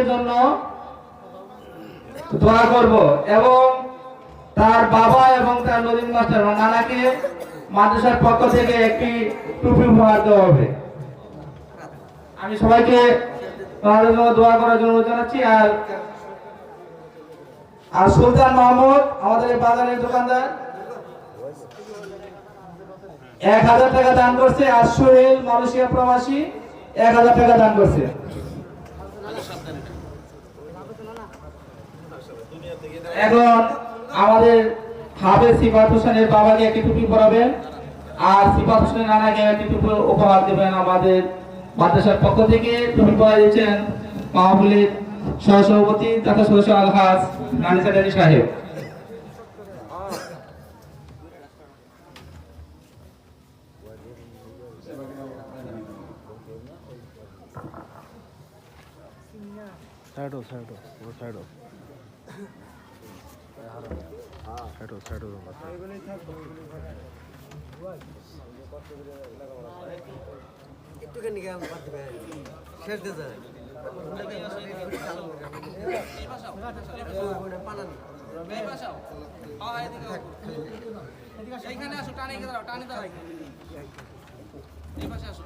নাতির জন্য দোয়া করব এবং তার বাবা এবং তার নদীন মাস্টার নানাকে মাদ্রাসার পক্ষ থেকে একটি টুপি উপহার দেওয়া হবে। আমি সবাইকে তাদের জন্য দোয়া করার জন্য জানাচ্ছি। আর সুলতান মাহমুদ আমাদের বাজারের দোকানদার 1000 টাকা দান করছে। আর সুহেল মালয়েশিয়া প্রবাসী 1000 টাকা দান করছে। এখন আমাদের হাফেজ সিফাত হোসেনের বাবাকে একটি টুপি পরাবেন আর সিফাত হোসেনের নানাকে একটি টুপি উপহার দেবেন। আমাদের মাদ্রাসার পক্ষ থেকে টুপি পরা দিয়েছেন মাহবুলের সহসভাপতি তথা সদস্য আলহাজ নানিসার আলী সাহেব। একটুখানি গান করতে পারে শেষ দিয়ে যায় এইখানে আসো টানে দাঁড়াও টানে দাঁড়াও এই পাশে আসো